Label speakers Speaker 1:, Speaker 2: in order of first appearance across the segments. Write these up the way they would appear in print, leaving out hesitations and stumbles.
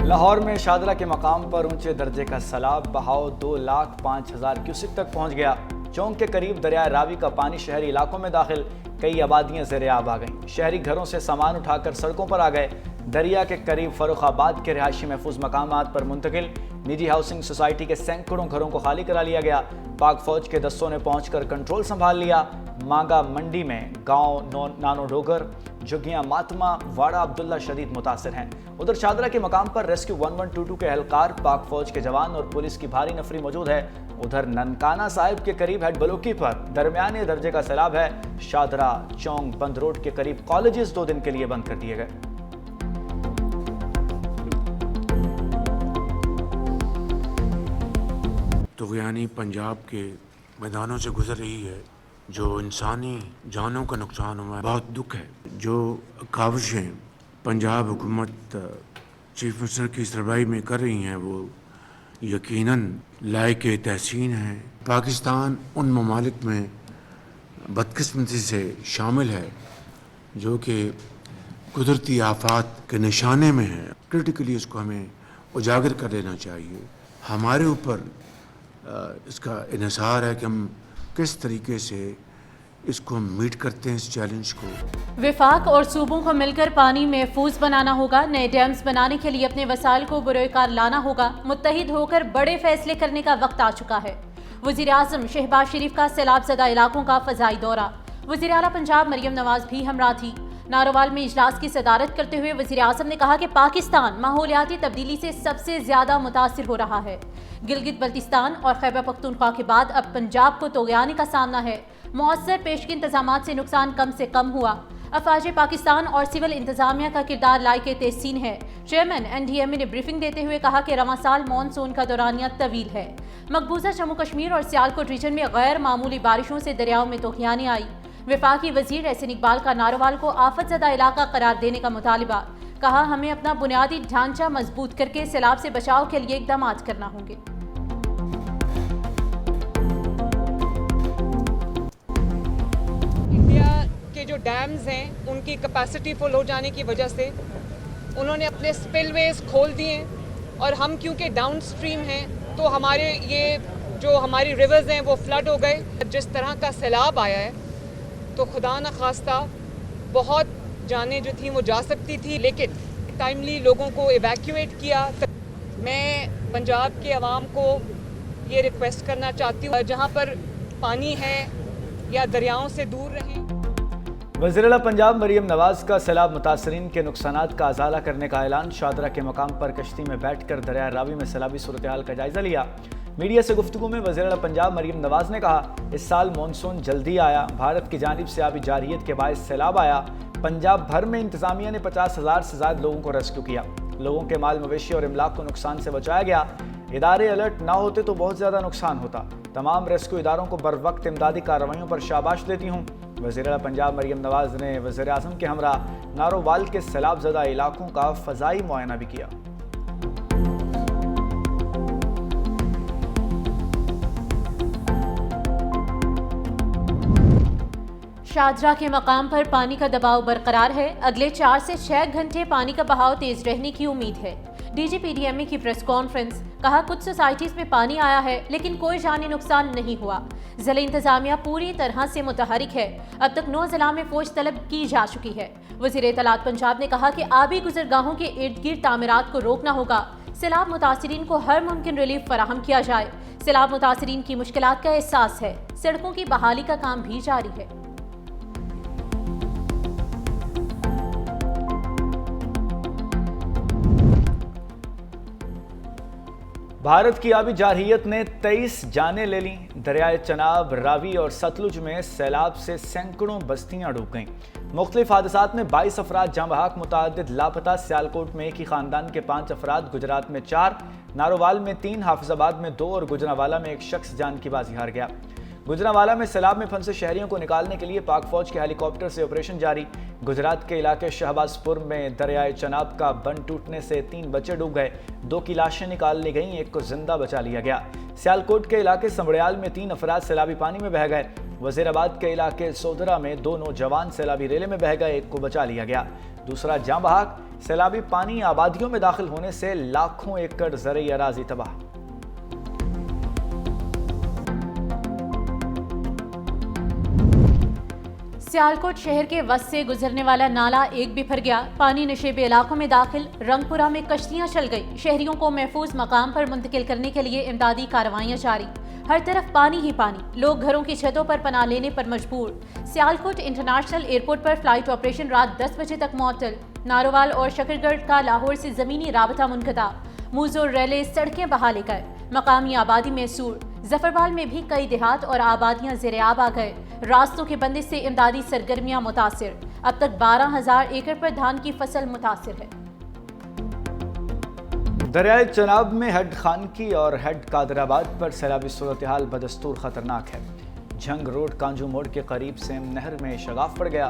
Speaker 1: لاہور میں شاہدرہ کے مقام پر اونچے درجے کا سیلاب، بہاؤ 2,05,000 کیوسک تک پہنچ گیا۔ چونک کے قریب دریائے راوی کا پانی شہری علاقوں میں داخل، کئی آبادیاں زیر آب آ گئیں۔ شہری گھروں سے سامان اٹھا کر سڑکوں پر آ گئے۔ دریا کے قریب فروخ آباد کے رہائشی محفوظ مقامات پر منتقل، نجی ہاؤسنگ سوسائٹی کے سینکڑوں گھروں کو خالی کرا لیا گیا۔ پاک فوج کے دستوں نے پہنچ کر کنٹرول سنبھال لیا۔ مانگا منڈی میں گاؤں نانو ڈوگر، جھگیاں ماتما، واڑہ عبداللہ شدید متاثر ہیں۔ ادھر شاہدرہ کے مقام پر ریسکیو 1122 کے اہلکار، پاک فوج کے جوان اور پولیس کی بھاری نفری موجود ہے۔ ادھر ننکانہ صاحب کے قریب ہیڈ بلوکی پر درمیانے درجے کا سیلاب ہے۔ شاہدرہ چونک بند روڈ کے قریب کالجز 2 دن کے لیے بند کر دیے گئے۔
Speaker 2: طغیانی پنجاب کے میدانوں سے گزر رہی ہے، جو انسانی جانوں کا نقصان ہوا ہے، بہت دکھ ہے۔ جو کاوشیں پنجاب حکومت چیف منسٹر کی سربراہی میں کر رہی ہیں، وہ یقیناً لائق تحسین ہیں۔ پاکستان ان ممالک میں بدقسمتی سے شامل ہے جو کہ قدرتی آفات کے نشانے میں ہے۔ کرٹیکلی اس کو ہمیں اجاگر کر لینا چاہیے۔ ہمارے اوپر اس کا انحصار ہے کہ ہم کس طریقے سے اس کو میٹ کرتے ہیں، اس چیلنج کو۔
Speaker 3: وفاق اور صوبوں کو مل کر پانی محفوظ بنانا ہوگا۔ نئے ڈیمز بنانے کے لیے اپنے وسائل کو بروئے کار لانا ہوگا۔ متحد ہو کر بڑے فیصلے کرنے کا وقت آ چکا ہے۔ وزیر اعظم شہباز شریف کا سیلاب زدہ علاقوں کا فضائی دورہ۔ وزیر اعلیٰ پنجاب مریم نواز بھی ہمراہ تھی۔ ناروال میں اجلاس کی صدارت کرتے ہوئے وزیر اعظم نے کہا کہ پاکستان ماحولیاتی تبدیلی سے سب سے زیادہ متاثر ہو رہا ہے۔ گلگت بلتستان اور خیبر پختونخوا کے بعد اب پنجاب کو طغیانی کا سامنا ہے۔ مؤثر پیشگی انتظامات سے نقصان کم سے کم ہوا۔ افواج پاکستان اور سول انتظامیہ کا کردار لائق تحسین ہے۔ چیئرمین NDMA نے بریفنگ دیتے ہوئے کہا کہ رواں سال مانسون کا دورانیہ طویل ہے۔ مقبوضہ جموں کشمیر اور سیالکوٹ ریجن میں غیر معمولی بارشوں سے دریاؤں میں طوفانی آئی۔ وفاقی وزیر احسن اقبال کا ناروال کو آفت زدہ علاقہ قرار دینے کا مطالبہ۔ کہا ہمیں اپنا بنیادی ڈھانچہ مضبوط کر کے سیلاب سے بچاؤ کے لیے اقدامات کرنا ہوں گے۔
Speaker 4: جو ڈیمز ہیں ان کی کیپیسٹی فل ہو جانے کی وجہ سے انہوں نے اپنے سپل ویز کھول دیے، اور ہم کیونکہ ڈاؤن سٹریم ہیں تو ہمارے یہ جو ہماری ریورز ہیں وہ فلڈ ہو گئے۔ جس طرح کا سیلاب آیا ہے تو خدا نخواستہ بہت جانیں جو تھیں وہ جا سکتی تھی، لیکن ٹائملی لوگوں کو ایویکیویٹ کیا۔ میں پنجاب کے عوام کو یہ ریکویسٹ کرنا چاہتی ہوں جہاں پر پانی ہے یا دریاؤں سے دور رہیں۔
Speaker 1: وزیر اعلیٰ پنجاب مریم نواز کا سیلاب متاثرین کے نقصانات کا ازالہ کرنے کا اعلان۔ شاہدرہ کے مقام پر کشتی میں بیٹھ کر دریائے راوی میں سیلابی صورتحال کا جائزہ لیا۔ میڈیا سے گفتگو میں وزیر اعلیٰ پنجاب مریم نواز نے کہا، اس سال مانسون جلدی آیا، بھارت کی جانب سے آبی جارحیت کے باعث سیلاب آیا۔ پنجاب بھر میں انتظامیہ نے 50,000 سے زائد لوگوں کو ریسکیو کیا۔ لوگوں کے مال مویشی اور املاک کو نقصان سے بچایا گیا۔ ادارے الرٹ نہ ہوتے تو بہت زیادہ نقصان ہوتا۔ تمام ریسکیو اداروں کو بر وقت امدادی کارروائیوں پر شاباش دیتی ہوں۔ وزیر اعلیٰ پنجاب مریم نواز نے وزیر اعظم کے ہمراہ نارووال کے سیلاب زدہ علاقوں کا فضائی معائنہ بھی کیا۔
Speaker 3: شاہدرہ کے مقام پر پانی کا دباؤ برقرار ہے۔ اگلے 4 سے 6 گھنٹے پانی کا بہاؤ تیز رہنے کی امید ہے۔ DGPDMA کی پریس کانفرنس۔ کہا کچھ سوسائٹیز میں پانی آیا ہے لیکن کوئی جانی نقصان نہیں ہوا۔ ضلع انتظامیہ پوری طرح سے متحرک ہے۔ اب تک 9 ضلع میں فوج طلب کی جا چکی ہے۔ وزیر اطلاعات پنجاب نے کہا کہ آبی گزرگاہوں کے ارد گرد تعمیرات کو روکنا ہوگا۔ سیلاب متاثرین کو ہر ممکن ریلیف فراہم کیا جائے۔ سیلاب متاثرین کی مشکلات کا احساس ہے۔ سڑکوں کی بحالی کا کام بھی جاری ہے۔
Speaker 1: بھارت کی آبی جارحیت نے 23 جانیں لے لیں۔ دریائے چناب، راوی اور ستلج میں سیلاب سے سینکڑوں بستیاں ڈوب گئیں۔ مختلف حادثات میں 22 افراد جاں بحق، متعدد لاپتہ۔ سیالکوٹ میں ایک ہی خاندان کے 5 افراد، گجرات میں 4، نارووال میں 3، حافظ آباد میں 2 اور گجرانوالہ میں 1 شخص جان کی بازی ہار گیا۔ گجرانوالہ میں سیلاب میں پھنسے شہریوں کو نکالنے کے لیے پاک فوج کے ہیلی کاپٹر سے آپریشن جاری۔ گجرات کے علاقے شہباز پور میں دریائے چناب کا بند ٹوٹنے سے 3 بچے ڈوب گئے، 2 کی لاشیں نکال لی گئیں، 1 کو زندہ بچا لیا گیا۔ سیالکوٹ کے علاقے سمبڑیال میں 3 افراد سیلابی پانی میں بہہ گئے۔ وزیر آباد کے علاقے سودرہ میں 2 نوجوان سیلابی ریلے میں بہہ گئے، 1 کو بچا لیا گیا۔ دوسرا جاں بحق سیلابی پانی آبادیوں میں داخل ہونے سے لاکھوں ایکڑ زرعی اراضی تباہ۔
Speaker 3: سیالکوٹ شہر کے وسط سے گزرنے والا نالا ایک بھی بھر گیا، پانی نشیبی علاقوں میں داخل، رنگ پورہ میں کشتیاں چل گئی، شہریوں کو محفوظ مقام پر منتقل کرنے کے لیے امدادی کارروائیاں جاری، ہر طرف پانی ہی پانی، لوگ گھروں کی چھتوں پر پناہ لینے پر مجبور۔ سیالکوٹ انٹرنیشنل ایئرپورٹ پر فلائٹ آپریشن رات 10 بجے تک معطل، نارووال اور شکرگڑھ کا لاہور سے زمینی رابطہ منقطع، موزو ریلے سڑکیں بہا لے گئے، مقامی آبادی میں سور، ظفربال میں بھی کئی دیہات اور آبادیاں زیر آب آ گئے، راستوں کی بندش سے امدادی سرگرمیاں متاثر، اب تک 12,000 ایکڑ پر دھان کی فصل متاثر ہے۔
Speaker 1: دریائے چناب میں ہیڈ خانکی اور ہیڈ قادر آباد پر سیلابی صورتحال بدستور خطرناک ہے۔ جھنگ روڈ کانجو موڑ کے قریب سیم نہر میں شگاف پڑ گیا،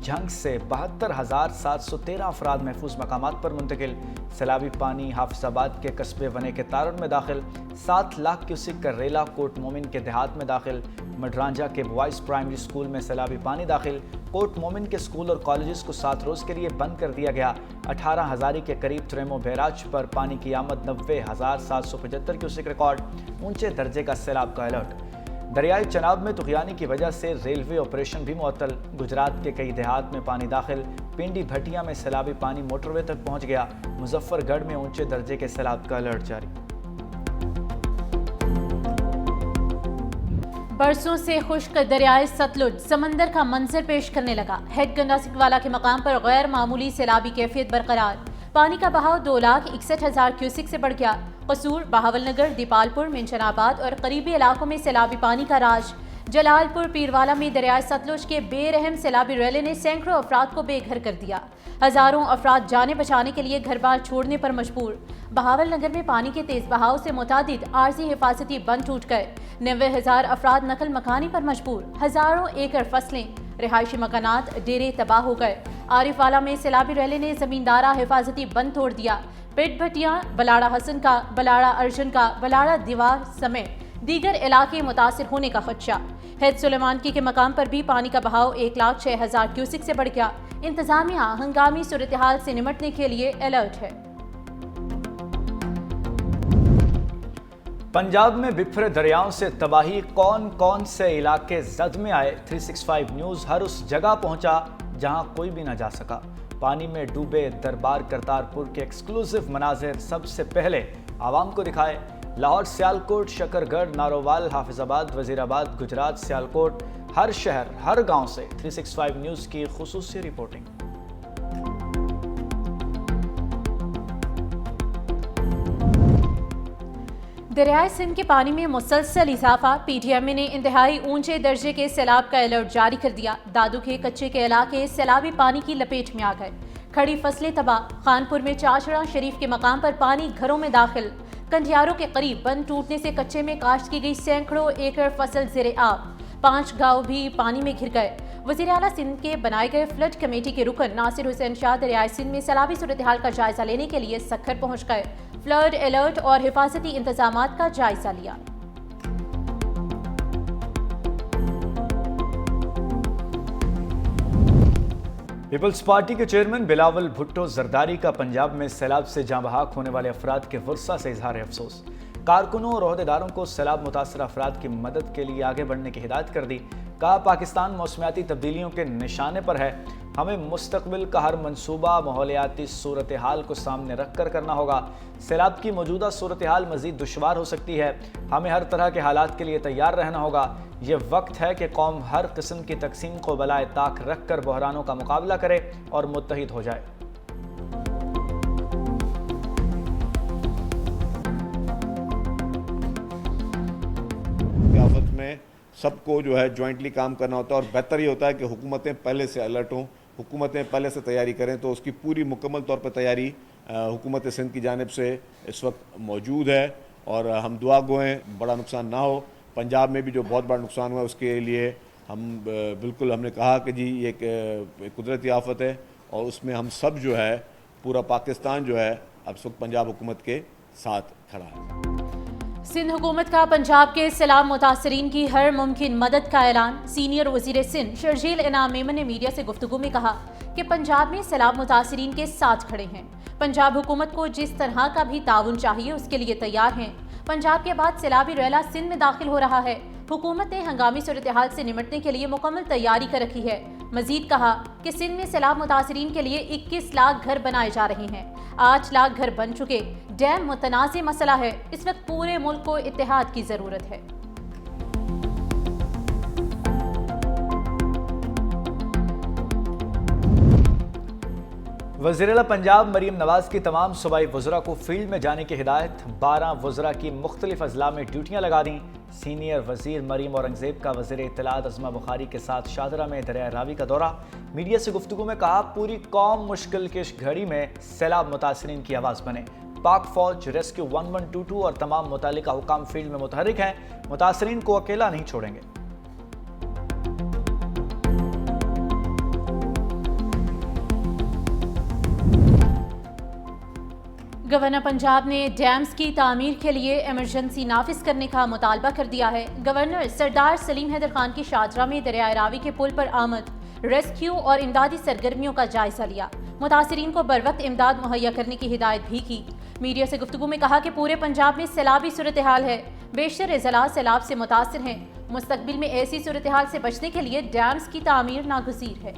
Speaker 1: جھنگ سے 72,713 افراد محفوظ مقامات پر منتقل، سیلابی پانی حافظ آباد کے قصبے ونے کے تارڑ میں داخل، 7 لاکھ کیوسک کا ریلا کوٹ مومن کے دیہات میں داخل، مڈرانجہ کے بوائز پرائمری سکول میں سیلابی پانی داخل، کوٹ مومن کے سکول اور کالجز کو 7 روز کے لیے بند کر دیا گیا، 18 ہزاری کے قریب تریمو بیراج پر پانی کی آمد، 90,775 کیوسک ریکارڈ، اونچے درجے کا سیلاب کا الرٹ۔ دریائے چناب میں طغیانی کی وجہ سے ریلوے آپریشن بھی معطل، گجرات کے کئی دیہات میں پانی داخل، پنڈی بھٹیا میں سیلابی پانی موٹر وے تک پہنچ گیا، مظفر گڑھ میں اونچے درجے کے سیلاب کا الرٹ جاری۔
Speaker 3: برسوں سے خشک دریائے ستلج سمندر کا منظر پیش کرنے لگا، ہیڈ گنڈا سکوالا کے مقام پر غیر معمولی سیلابی کیفیت برقرار، پانی کا بہاؤ 2,61,000 کیوسک سے بڑھ گیا، قصور، بہاول نگر، دیپال پور، منشن آباد اور قریبی علاقوں میں سیلابی پانی کا راج۔ جلال پور پیروالا میں دریائے ستلج کے بے رحم سیلابی ریلے نے سینکڑوں افراد کو بے گھر کر دیا، ہزاروں افراد جانیں بچانے کے لیے گھر بار چھوڑنے پر مجبور۔ بہاول نگر میں پانی کے تیز بہاؤ سے متعدد عارضی حفاظتی بند ٹوٹ گئے، 90,000 افراد نقل مکانی پر مجبور، ہزاروں ایکڑ فصلیں، رہائشی مکانات، ڈیرے تباہ ہو گئے۔ عارف والا میں سیلابی ریلے نے زمیندارہ حفاظتی بند توڑ دیا، پیٹ بھٹیاں، بلاڑا حسن کا، بلاڑا ارجن کا، بلاڑا دیوار سمیت دیگر علاقے متاثر ہونے کا خدشہ۔ ہیڈ سلیمانکی کے مقام پر بھی پانی کا بہاؤ 1,06,000 کیوسک سے بڑھ گیا، انتظامیہ ہنگامی صورتحال سے نمٹنے کے لیے الرٹ ہے۔
Speaker 1: پنجاب میں بکھرے دریاؤں سے تباہی، کون کون سے علاقے زد میں آئے، 365 نیوز ہر اس جگہ پہنچا جہاں کوئی بھی نہ جا سکا۔ پانی میں ڈوبے دربار کرتارپور کے ایکسکلوسیو مناظر سب سے پہلے عوام کو دکھائے۔ لاہور، سیالکوٹ، شکرگڑھ، نارووال، حافظ آباد، وزیر آباد، گجرات، سیالکوٹ، ہر شہر، ہر گاؤں سے 365 نیوز کی خصوصی رپورٹنگ۔
Speaker 3: دریائے سندھ کے پانی میں مسلسل اضافہ، پی ٹی ایم نے انتہائی اونچے درجے کے سیلاب کا الرٹ جاری کر دیا، دادو کے کچے کے علاقے سیلابی پانی کی لپیٹ میں آ گئے، کھڑی فصلیں تباہ، خانپور میں چاچڑا شریف کے مقام پر پانی گھروں میں داخل، کنڈیاروں کے قریب بند ٹوٹنے سے کچے میں کاشت کی گئی سینکڑوں ایکڑ فصل زیر آب، 5 گاؤں بھی پانی میں گھر گئے۔ وزیر اعلیٰ سندھ کے بنائے گئے فلڈ کمیٹی کے رکن ناصر حسین شاہ دریائے سندھ میں سیلابی صورتحال کا جائزہ لینے کے لیے سکھر پہنچ گئے، فلڈ الرٹ اور حفاظتی انتظامات کا جائزہ لیا۔
Speaker 1: پیپلز پارٹی کے چیئرمین بلاول بھٹو زرداری کا پنجاب میں سیلاب سے جاں بحق ہونے والے افراد کے ورثہ سے اظہار افسوس، کارکنوں اور عہدیداروں کو سیلاب متاثرہ افراد کی مدد کے لیے آگے بڑھنے کی ہدایت کر دی، کہا پاکستان موسمیاتی تبدیلیوں کے نشانے پر ہے، ہمیں مستقبل کا ہر منصوبہ ماحولیاتی صورتحال کو سامنے رکھ کر کرنا ہوگا، سیلاب کی موجودہ صورتحال مزید دشوار ہو سکتی ہے، ہمیں ہر طرح کے حالات کے لیے تیار رہنا ہوگا، یہ وقت ہے کہ قوم ہر قسم کی تقسیم کو بالائے طاق رکھ کر بحرانوں کا مقابلہ کرے اور متحد ہو جائے۔
Speaker 5: آفت میں سب کو جو ہے جوائنٹلی کام کرنا ہوتا ہے، اور بہتر یہ ہوتا ہے کہ حکومتیں پہلے سے الرٹ ہوں، حکومتیں پہلے سے تیاری کریں، تو اس کی پوری مکمل طور پر تیاری حکومت سندھ کی جانب سے اس وقت موجود ہے، اور ہم دعا گو ہیں بڑا نقصان نہ ہو۔ پنجاب میں بھی جو بہت بڑا نقصان ہوا اس کے لیے ہم نے کہا کہ جی یہ ایک قدرتی آفت ہے، اور اس میں ہم سب جو ہے پورا پاکستان جو ہے اب اس وقت پنجاب حکومت کے ساتھ کھڑا ہے۔
Speaker 3: سندھ حکومت کا پنجاب کے سیلاب متاثرین کی ہر ممکن مدد کا اعلان، سینئر وزیر سندھ شرجیل انعام میمن نے میڈیا سے گفتگو میں کہا کہ پنجاب میں سیلاب متاثرین کے ساتھ کھڑے ہیں۔ پنجاب حکومت کو جس طرح کا بھی تعاون چاہیے اس کے لیے تیار ہیں۔ پنجاب کے بعد سیلابی ریلا سندھ میں داخل ہو رہا ہے۔ حکومت نے ہنگامی صورتحال سے نمٹنے کے لیے مکمل تیاری کر رکھی ہے۔ مزید کہا کہ سندھ میں سیلاب متاثرین کے لیے 21 لاکھ گھر بنائے جا رہے ہیں۔ 8 لاکھ گھر بن چکے۔ ڈیم متنازع مسئلہ ہے۔ اس وقت پورے ملک کو اتحاد کی ضرورت ہے۔
Speaker 1: وزیراعلیٰ پنجاب مریم نواز کی تمام صوبائی وزراء کو فیلڈ میں جانے کی ہدایت۔ 12 وزراء کی مختلف اضلاع میں ڈیوٹیاں لگا دیں۔ سینئر وزیر مریم اورنگزیب کا وزیر اطلاعات عظمہ بخاری کے ساتھ شاہدرہ میں دریائے راوی کا دورہ۔ میڈیا سے گفتگو میں کہا پوری قوم مشکل کش گھڑی میں سیلاب متاثرین کی آواز بنے۔ پاک فوج، ریسکیو 1122 اور تمام متعلقہ حکام فیلڈ میں متحرک ہیں۔ متاثرین کو اکیلا نہیں چھوڑیں گے۔
Speaker 3: گورنر پنجاب نے ڈیمز کی تعمیر کے لیے ایمرجنسی نافذ کرنے کا مطالبہ کر دیا ہے۔ گورنر سردار سلیم حیدر خان کی شاہدرہ میں دریائے راوی کے پل پر آمد، ریسکیو اور امدادی سرگرمیوں کا جائزہ لیا۔ متاثرین کو بروقت امداد مہیا کرنے کی ہدایت بھی کی۔ میڈیا سے گفتگو میں کہا کہ پورے پنجاب میں سیلابی صورتحال ہے۔ بیشتر اضلاع سیلاب سے متاثر ہیں۔ مستقبل میں ایسی صورتحال سے بچنے کے لیے ڈیمز کی تعمیر ناگزیر ہے۔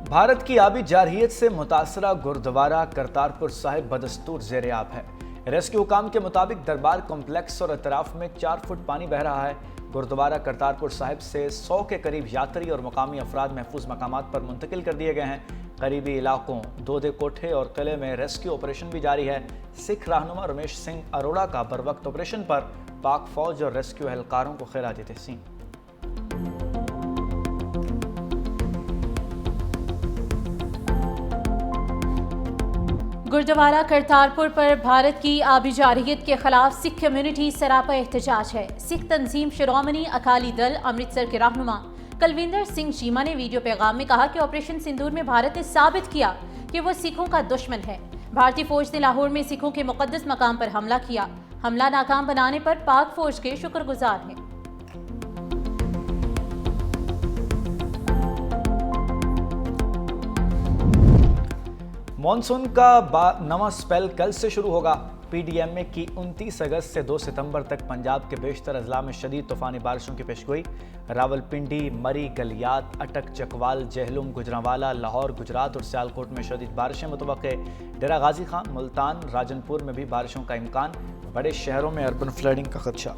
Speaker 1: بھارت کی آبی جارحیت سے متاثرہ گردوارہ کرتارپور صاحب بدستور زیر آب ہے۔ ریسکیو حکام کے مطابق دربار کمپلیکس اور اطراف میں 4 فٹ پانی بہہ رہا ہے۔ گردوارہ کرتارپور صاحب سے 100 کے قریب یاتری اور مقامی افراد محفوظ مقامات پر منتقل کر دیے گئے ہیں۔ قریبی علاقوں دودھے کوٹھے اور قلعے میں ریسکیو آپریشن بھی جاری ہے۔ سکھ رہنما رمیش سنگھ اروڑا کا بروقت آپریشن پر پاک فوج اور ریسکیو اہلکاروں کو خراج تحسین۔
Speaker 3: گردوارہ کرتارپور پر بھارت کی آبی جارحیت کے خلاف سکھ کمیونٹی سراپا احتجاج ہے۔ سکھ تنظیم شرومنی اکالی دل امرتسر کے رہنما کلوندر سنگھ چیما نے ویڈیو پیغام میں کہا کہ آپریشن سندور میں بھارت نے ثابت کیا کہ وہ سکھوں کا دشمن ہے۔ بھارتی فوج نے لاہور میں سکھوں کے مقدس مقام پر حملہ کیا۔ حملہ ناکام بنانے پر پاک فوج کے شکر گزار ہیں۔
Speaker 1: مانسون کا نواں سپیل کل سے شروع ہوگا۔ پی ڈی ایم اے کی 29 اگست سے 2 ستمبر تک پنجاب کے بیشتر اضلاع میں شدید طوفانی بارشوں کی پیشگوئی۔ راولپنڈی، مری، گلیات، اٹک، چکوال، جہلم، گجرانوالہ، لاہور، گجرات اور سیالکوٹ میں شدید بارشیں متوقع۔ ڈیرہ غازی خان، ملتان، راجن پور میں بھی بارشوں کا امکان۔ بڑے شہروں میں اربن فلڈنگ کا خدشہ۔